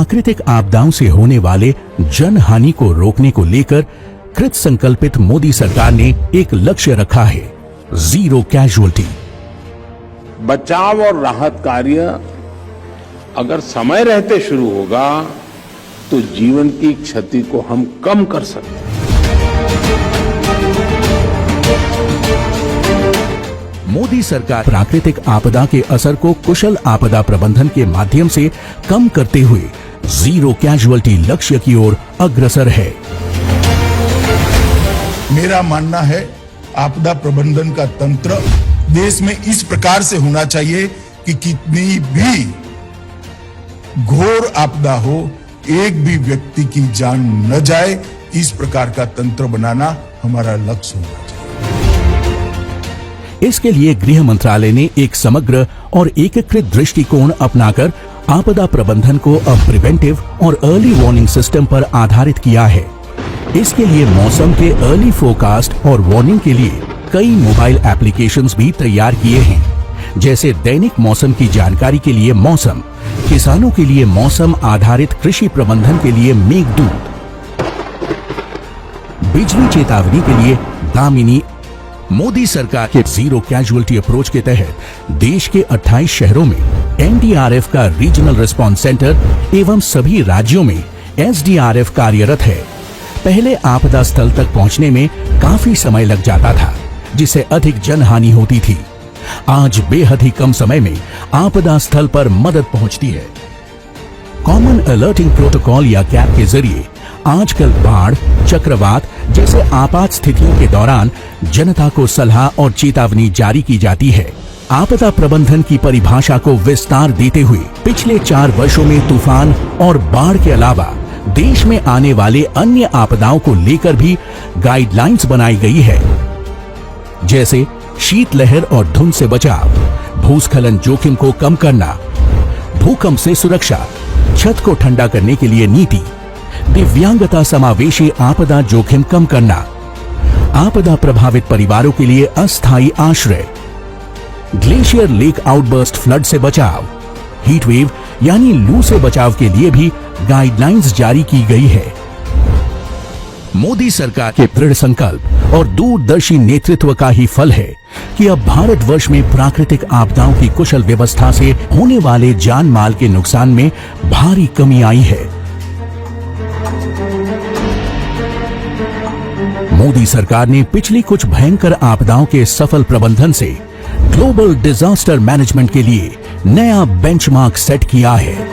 प्राकृतिक आपदाओं से होने वाले जन हानि को रोकने को लेकर कृत संकल्पित मोदी सरकार ने एक लक्ष्य रखा है, जीरो कैजुअल्टी। बचाव और राहत कार्य अगर समय रहते शुरू होगा तो जीवन की क्षति को हम कम कर सकते हैं। मोदी सरकार प्राकृतिक आपदा के असर को कुशल आपदा प्रबंधन के माध्यम से कम करते हुए जीरो कैजुअल्टी लक्ष्य की ओर अग्रसर है। मेरा मानना है आपदा प्रबंधन का तंत्र देश में इस प्रकार से होना चाहिए कि कितनी भी घोर आपदा हो, एक भी व्यक्ति की जान न जाए, इस प्रकार का तंत्र बनाना हमारा लक्ष्य होना चाहिए। इसके लिए गृह मंत्रालय ने एक समग्र और एकीकृत दृष्टिकोण अपनाकर आपदा प्रबंधन को अब प्रिवेंटिव और अर्ली वार्निंग सिस्टम पर आधारित किया है। इसके लिए मौसम के अर्ली फोरकास्ट और वार्निंग के लिए कई मोबाइल एप्लीकेशंस भी तैयार किए हैं, जैसे दैनिक मौसम की जानकारी के लिए मौसम, किसानों के लिए मौसम आधारित कृषि प्रबंधन के लिए मेघदूत, बिजली चेतावनी के लिए दामिनी। मोदी सरकार के जीरो कैजुअल्टी अप्रोच के तहत देश के 28 शहरों में एनडीआरएफ का रीजनल रिस्पांस सेंटर एवं सभी राज्यों में एसडीआरएफ कार्यरत है। पहले आपदा स्थल तक पहुंचने में काफी समय लग जाता था, जिससे अधिक जनहानि होती थी। आज बेहद ही कम समय में आपदा स्थल पर मदद पहुंचती है। कॉमन अलर्टिंग प्रोटोकॉल या कैप के जरिए आजकल बाढ़, चक्रवात जैसे आपात स्थितियों के दौरान जनता को सलाह और चेतावनी जारी की जाती है। आपदा प्रबंधन की परिभाषा को विस्तार देते हुए पिछले 4 वर्षों में तूफान और बाढ़ के अलावा देश में आने वाले अन्य आपदाओं को लेकर भी गाइडलाइंस बनाई गई है, जैसे शीतलहर और धुंध से बचाव, भूस्खलन जोखिम को कम करना, भूकंप से सुरक्षा, छत को ठंडा करने के लिए नीति, दिव्यांगता समावेशी आपदा जोखिम कम करना, आपदा प्रभावित परिवारों के लिए अस्थायी आश्रय, ग्लेशियर लेक आउटबर्स्ट फ्लड से बचाव, हीट वेव यानी लू से बचाव के लिए भी गाइडलाइंस जारी की गई है। मोदी सरकार के दृढ़ संकल्प और दूरदर्शी नेतृत्व का ही फल है कि अब भारतवर्ष में प्राकृतिक आपदाओं की कुशल व्यवस्था से होने वाले जान माल के नुकसान में भारी कमी आई है। मोदी सरकार ने पिछली कुछ भयंकर आपदाओं के सफल प्रबंधन से ग्लोबल डिजास्टर मैनेजमेंट के लिए नया बेंचमार्क सेट किया है।